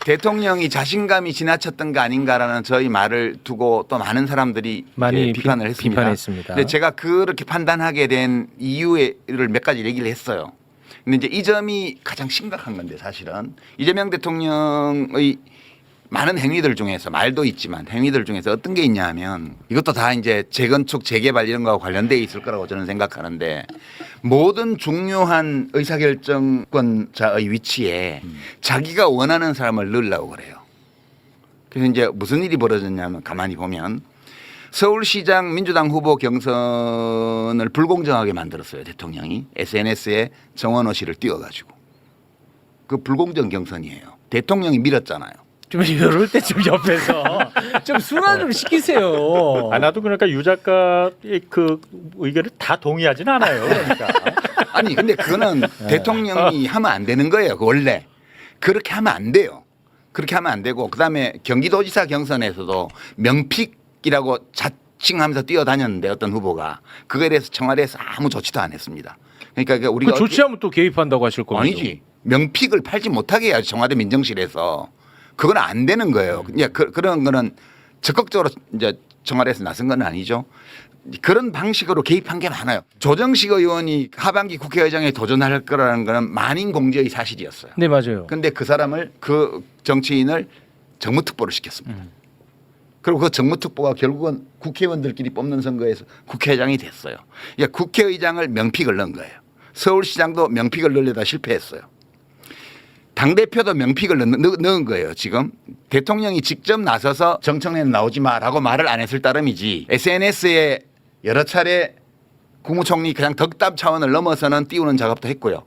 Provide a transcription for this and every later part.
대통령이 자신감이 지나쳤던 거 아닌가라는 저희 말을 두고 또 많은 사람들이 많이 비판을 했습니다. 비판했습니다. 근데 제가 그렇게 판단하게 된 이유를 몇 가지 얘기를 했어요. 근데 이제 이 점이 가장 심각한 건데 사실은 이재명 대통령의 많은 행위들 중에서 말도 있지만 행위들 중에서 어떤 게 있냐 하면 이것도 다 이제 재건축 재개발 이런 거와 관련돼 있을 거라고 저는 생각하는데 모든 중요한 의사결정권자의 위치에 자기가 원하는 사람을 넣으려고 그래요. 그래서 이제 무슨 일이 벌어졌냐면 가만히 보면 서울시장 민주당 후보 경선을 불공정하게 만들었어요. 대통령이 SNS에 정원호 씨를 띄워가지고. 그 불공정 경선이에요. 대통령이 밀었잖아요. 좀 이럴 때 좀 옆에서 좀 순화 좀 시키세요. 아, 나도 그러니까 유 작가의 그 의견을 다 동의하진 않아요. 그러니까. 아니 근데 그거는 대통령이 하면 안 되는 거예요. 원래 그렇게 하면 안 돼요. 그렇게 하면 안 되고 그다음에 경기도지사 경선에서도 명픽이라고 자칭하면서 뛰어다녔는데 어떤 후보가 그거에 대해서 청와대에서 아무 조치도 안 했습니다. 그러니까 우리가 그 조치하면 또 개입한다고 하실 거예요. 아니지 명픽을 팔지 못하게 해야지 청와대 민정실에서 그건 안 되는 거예요. 이제 그런 거는 적극적으로 이제 청와대에서 나선 건 아니죠. 그런 방식으로 개입한 게 많아요. 조정식 의원이 하반기 국회의장에 도전할 거라는 거는 만인 공지의 사실이었어요. 네 맞아요. 그런데 그 사람을 그 정치인을 정무특보를 시켰습니다. 그리고 그 정무특보가 결국은 국회의원들끼리 뽑는 선거에서 국회의장이 됐어요. 그러니까 국회의장을 명픽을 넣은 거예요. 서울시장도 명픽을 넣으려다 실패했어요. 당대표도 명픽을 넣은 거예요. 지금 대통령이 직접 나서서 정청래는 나오지 마라고 말을 안 했을 따름이지 SNS에 여러 차례 국무총리 그냥 덕담 차원을 넘어서는 띄우는 작업도 했고요.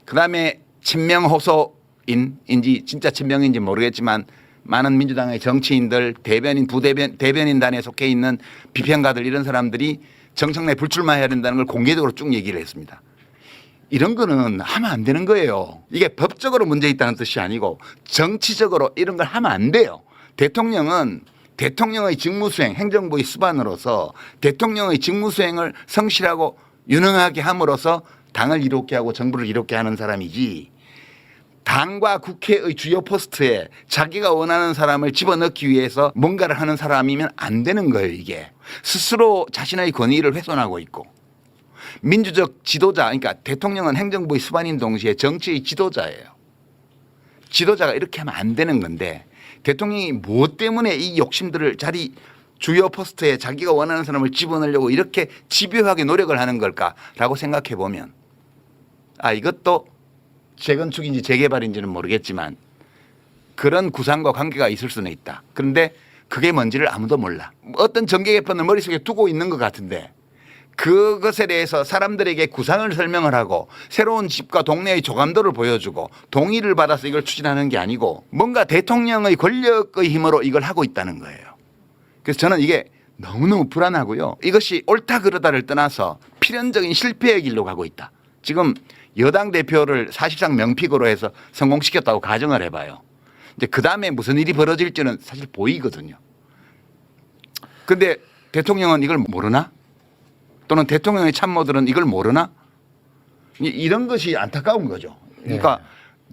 그다음에 친명 호소인인지 진짜 친명인지 모르겠지만 많은 민주당의 정치인들 대변인 대변인단에 속해 있는 비평가들 이런 사람들이 정청래 불출마해야 된다는 걸 공개적으로 쭉 얘기를 했습니다. 이런 거는 하면 안 되는 거예요. 이게 법적으로 문제 있다는 뜻이 아니고 정치적으로 이런 걸 하면 안 돼요. 대통령은 대통령의 직무수행, 행정부의 수반으로서 대통령의 직무수행을 성실하고 유능하게 함으로써 당을 이롭게 하고 정부를 이롭게 하는 사람이지 당과 국회의 주요 포스트에 자기가 원하는 사람을 집어넣기 위해서 뭔가를 하는 사람이면 안 되는 거예요. 이게 스스로 자신의 권위를 훼손하고 있고 민주적 지도자, 그러니까 대통령은 행정부의 수반인 동시에 정치의 지도자예요. 지도자가 이렇게 하면 안 되는 건데 대통령이 무엇 때문에 이 욕심들을 주요 포스트에 자기가 원하는 사람을 집어넣으려고 이렇게 집요하게 노력을 하는 걸까라고 생각해 보면 이것도 재건축인지 재개발인지는 모르겠지만 그런 구상과 관계가 있을 수는 있다. 그런데 그게 뭔지를 아무도 몰라. 어떤 정계 개편을 머릿속에 두고 있는 것 같은데 그것에 대해서 사람들에게 구상을 설명을 하고 새로운 집과 동네의 조감도를 보여주고 동의를 받아서 이걸 추진하는 게 아니고 뭔가 대통령의 권력의 힘으로 이걸 하고 있다는 거예요. 그래서 저는 이게 너무너무 불안하고요. 이것이 옳다 그르다를 떠나서 필연적인 실패의 길로 가고 있다. 지금 여당 대표를 사실상 명픽으로 해서 성공시켰다고 가정을 해봐요. 이제 그다음에 무슨 일이 벌어질지는 사실 보이거든요. 그런데 대통령은 이걸 모르나? 또는 대통령의 참모들은 이걸 모르나? 이런 것이 안타까운 거죠. 그러니까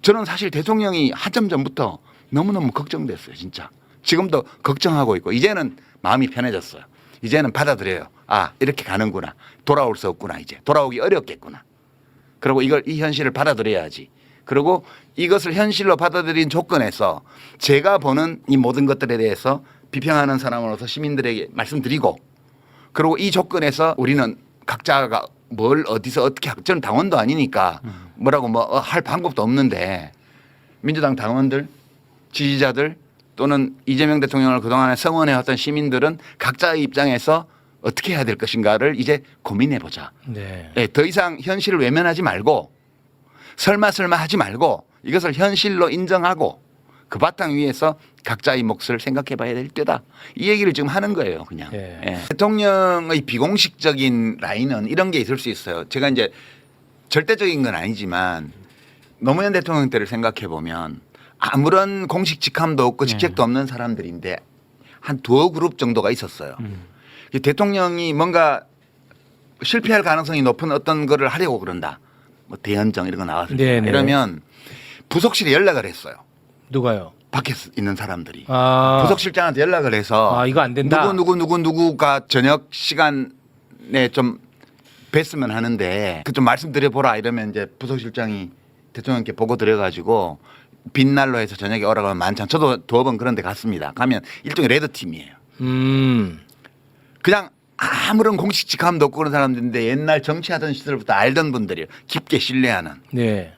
저는 사실 대통령이 한참 전부터 너무너무 걱정됐어요. 진짜. 지금도 걱정하고 있고 이제는 마음이 편해졌어요. 이제는 받아들여요. 이렇게 가는구나. 돌아올 수 없구나. 이제 돌아오기 어렵겠구나. 그리고 이 현실을 받아들여야지. 그리고 이것을 현실로 받아들인 조건에서 제가 보는 이 모든 것들에 대해서 비평하는 사람으로서 시민들에게 말씀드리고 그리고 이 조건에서 우리는 각자가 뭘 어디서 어떻게 저는 당원도 아니니까 뭐라고 할 방법도 없는데 민주당 당원들 지지자들 또는 이재명 대통령을 그동안에 성원해왔던 시민들은 각자의 입장에서 어떻게 해야 될 것인가를 이제 고민해보자. 네. 더 이상 현실을 외면하지 말고 설마 하지 말고 이것을 현실로 인정하고 그 바탕 위에서 각자의 몫을 생각해 봐야 될 때다. 이 얘기를 지금 하는 거예요. 그냥. 대통령의 비공식적인 라인은 이런 게 있을 수 있어요. 제가 이제 절대적인 건 아니지만 노무현 대통령 때를 생각해 보면 아무런 공식 직함도 없고 직책도 없는 사람들인데 한 두어 그룹 정도가 있었어요. 대통령이 뭔가 실패할 가능성이 높은 어떤 거를 하려고 그런다. 뭐 대연정 이런 거 나왔을 때 이러면 부속실에 연락을 했어요. 누가요? 밖에 있는 사람들이 아, 부속실장한테 연락을 해서 이거 안 된다. 누구가 저녁 시간에 좀 뵀으면 하는데 그 좀 말씀드려보라 이러면 이제 부속실장이 대통령께 보고 드려가지고 빈날로 해서 저녁에 오라고 하면 만찬. 저도 두어 번 그런 데 갔습니다. 가면 일종의 레드팀이에요. 그냥 아무런 공식 직함도 없고 그런 사람들인데 옛날 정치하던 시절부터 알던 분들이에요. 깊게 신뢰하는. 네.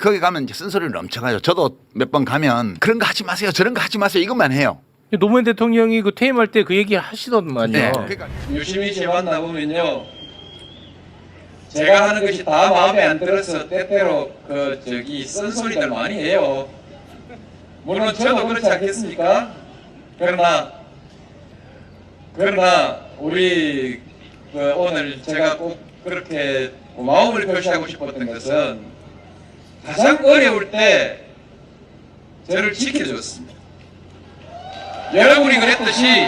거기 가면 이제 쓴소리를 엄청 하죠. 저도 몇 번 가면 그런 거 하지 마세요. 저런 거 하지 마세요. 이것만 해요. 노무현 대통령이 그 퇴임할 때 그 얘기 하시더만요. 네. 그러니까 유심히 재봤나 보면요. 제가 하는 것이 다 마음에 안 들어서 때때로 쓴소리들 많이 해요. 물론 저도 그렇지 않겠습니까? 그러나 우리 오늘 제가 꼭 그렇게 고마움을 표시하고 싶었던 것은 가장 어려울 때 저를 지켜줬습니다. 여러분이 그랬듯이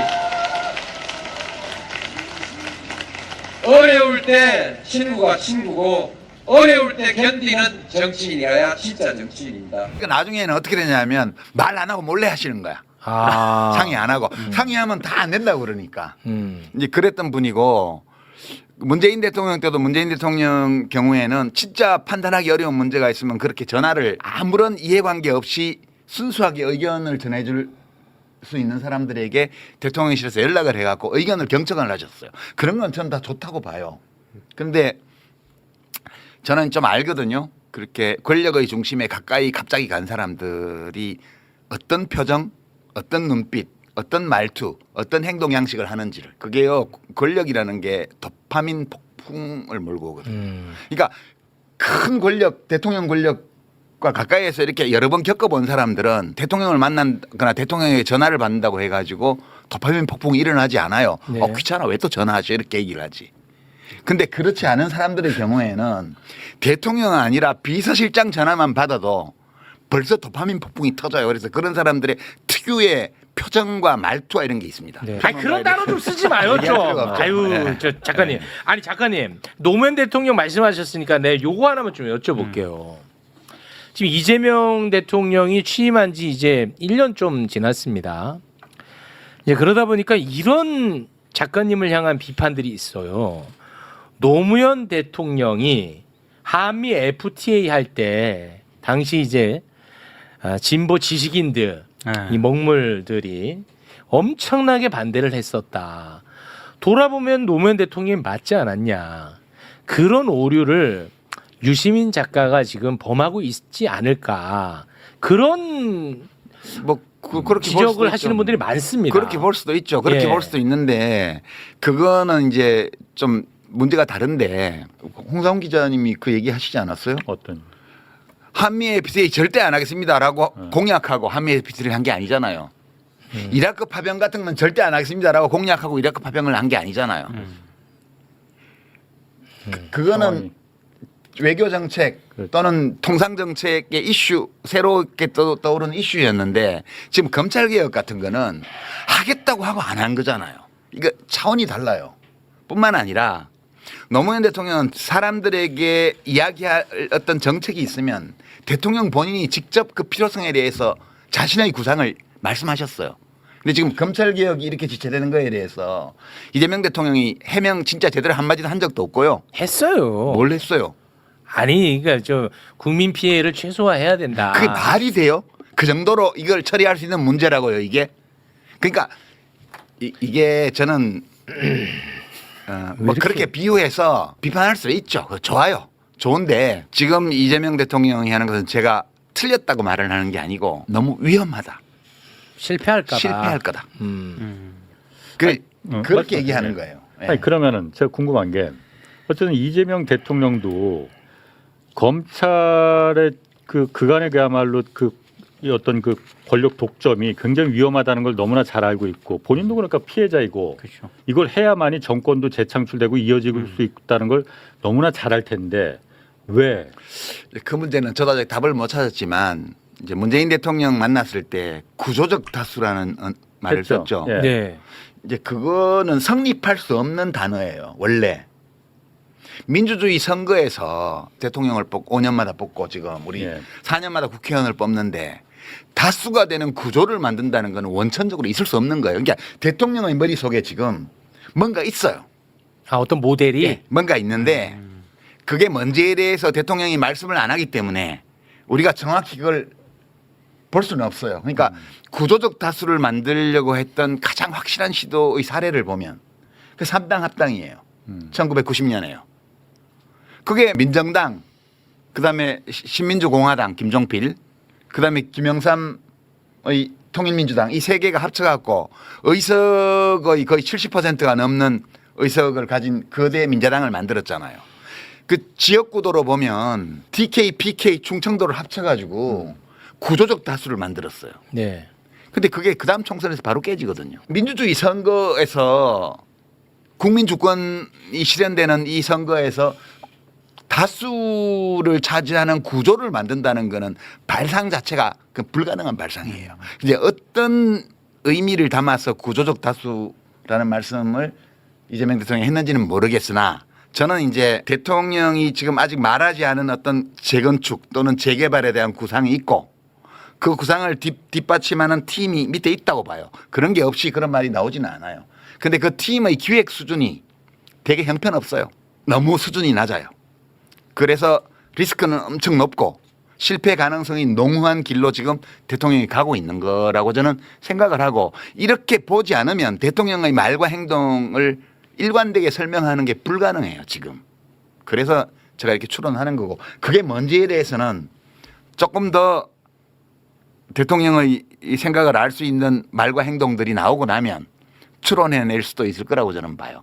어려울 때 친구가 친구고 어려울 때 견디는 정치인이어야 진짜 정치인입니다. 그러니까 나중에는 어떻게 되냐면 말 안 하고 몰래 하시는 거야. 아. 상의 안 하고 상의하면 다 안 된다고 그러니까 이제 그랬던 분이고 문재인 대통령 때도 문재인 대통령 경우에는 진짜 판단하기 어려운 문제가 있으면 그렇게 전화를 아무런 이해관계 없이 순수하게 의견을 전해줄 수 있는 사람들에게 대통령실에서 연락을 해갖고 의견을 경청을 하셨어요. 그런 건 저는 다 좋다고 봐요. 그런데 저는 좀 알거든요. 그렇게 권력의 중심에 가까이 갑자기 간 사람들이 어떤 표정, 어떤 눈빛, 어떤 말투, 어떤 행동 양식을 하는지를. 그게요, 권력이라는 게 도파민 폭풍을 몰고 오거든요. 그러니까 큰 권력, 대통령 권력과 가까이에서 이렇게 여러 번 겪어본 사람들은 대통령을 만난거나 대통령에게 전화를 받는다고 해가지고 도파민 폭풍이 일어나지 않아요. 네. 귀찮아. 왜 또 전화하죠? 이렇게 얘기를 하지. 근데 그렇지 않은 사람들의 경우에는 대통령은 아니라 비서실장 전화만 받아도 벌써 도파민 폭풍이 터져요. 그래서 그런 사람들의 특유의 표정과 말투와 이런 게 있습니다. 네. 아니 그런 단어 좀 쓰지 마요 좀. 얘기할 필요가 없죠. 아유 네. 저 작가님. 아니 작가님 노무현 대통령 말씀하셨으니까 내 요거 하나만 좀 여쭤볼게요. 지금 이재명 대통령이 취임한 지 이제 1년 좀 지났습니다. 이제 그러다 보니까 이런 작가님을 향한 비판들이 있어요. 노무현 대통령이 한미 FTA 할 때 당시 이제 진보 지식인들 이 먹물들이 엄청나게 반대를 했었다. 돌아보면 노무현 대통령이 맞지 않았냐. 그런 오류를 유시민 작가가 지금 범하고 있지 않을까. 그런 뭐 그렇게 볼 수도 지적을 있죠. 하시는 분들이 많습니다. 그렇게 볼 수도 있죠. 그렇게 예. 볼 수도 있는데 그거는 이제 좀 문제가 다른데 홍사훈 기자님이 그 얘기 하시지 않았어요? 어떤? 한미 FTA 절대 안 하겠습니다라고 공약하고 한미 FTA를 한 게 아니잖아요. 이라크 파병 같은 건 절대 안 하겠습니다라고 공약하고 이라크 파병을 한 게 아니잖아요. 그거는 상황이. 외교 정책 또는 통상 정책의 이슈 새롭게 떠오르는 이슈였는데 지금 검찰 개혁 같은 거는 하겠다고 하고 안 한 거잖아요. 이거 차원이 달라요. 뿐만 아니라 노무현 대통령은 사람들에게 이야기할 어떤 정책이 있으면 대통령 본인이 직접 그 필요성에 대해서 자신의 구상을 말씀하셨어요. 근데 지금 검찰 개혁이 이렇게 지체되는 거에 대해서 이재명 대통령이 해명 진짜 제대로 한마디도 한 적도 없고요. 했어요. 뭘 했어요? 아니 그러니까 저 국민 피해를 최소화해야 된다. 그게 말이 돼요? 그 정도로 이걸 처리할 수 있는 문제라고요, 이게? 그러니까 이게 저는 뭐 이렇게- 그렇게 비유해서 비판할 수 있죠. 그거 좋아요. 좋은데 지금 이재명 대통령이 하는 것은 제가 틀렸다고 말을 하는 게 아니고 너무 위험하다. 실패할까봐. 실패할 거다. 맞죠. 그렇게 얘기하는 네. 거예요. 예. 아니 그러면은 제가 궁금한 게 어쨌든 이재명 대통령도 검찰의 그간의 그야말로 이 어떤 그 권력 독점이 굉장히 위험하다는 걸 너무나 잘 알고 있고 본인도 그러니까 피해자이고 그렇죠. 이걸 해야만이 정권도 재창출되고 이어질 수 있다는 걸 너무나 잘 알 텐데 왜? 그 문제는 저도 아직 답을 못 찾았지만 이제 문재인 대통령 만났을 때 구조적 다수라는 말을 했죠. 썼죠. 예. 네. 이제 그거는 성립할 수 없는 단어예요. 원래 민주주의 선거에서 대통령을 뽑고 5년마다 뽑고 지금 우리 예. 4년마다 국회의원을 뽑는데 다수가 되는 구조를 만든다는 것은 원천적으로 있을 수 없는 거예요. 그러니까 대통령의 머릿속에 지금 뭔가 있어요. 아, 어떤 모델이 예, 뭔가 있는데 그게 뭔지에 대해서 대통령이 말씀을 안 하기 때문에 우리가 정확히 그걸 볼 수는 없어요. 그러니까 구조적 다수를 만들려고 했던 가장 확실한 시도의 사례를 보면 그 3당 합당이에요. 1990년에요. 그게 민정당, 그다음에 신민주공화당 김종필, 그다음에 김영삼의 통일민주당 이 세 개가 합쳐갖고 의석의 거의 70%가 넘는 의석을 가진 거대 민자당을 만들었잖아요. 그 지역구도로 보면 DK, PK, 충청도를 합쳐가지고 구조적 다수를 만들었어요. 네. 근데 그게 그 다음 총선에서 바로 깨지거든요. 민주주의 선거에서 국민 주권이 실현되는 이 선거에서 다수를 차지하는 구조를 만든다는 거는 발상 자체가 그 불가능한 발상이에요. 이제 어떤 의미를 담아서 구조적 다수라는 말씀을 이재명 대통령이 했는지는 모르겠으나 저는 이제 대통령이 지금 아직 말하지 않은 어떤 재건축 또는 재개발에 대한 구상이 있고 그 구상을 뒷받침하는 팀이 밑에 있다고 봐요. 그런 게 없이 그런 말이 나오지는 않아요. 근데 그 팀의 기획 수준이 되게 형편없어요. 너무 수준이 낮아요. 그래서 리스크는 엄청 높고 실패 가능성이 농후한 길로 지금 대통령이 가고 있는 거라고 저는 생각을 하고 이렇게 보지 않으면 대통령의 말과 행동을 일관되게 설명하는 게 불가능해요, 지금. 그래서 제가 이렇게 추론하는 거고 그게 뭔지에 대해서는 조금 더 대통령의 이 생각을 알 수 있는 말과 행동들이 나오고 나면 추론해낼 수도 있을 거라고 저는 봐요.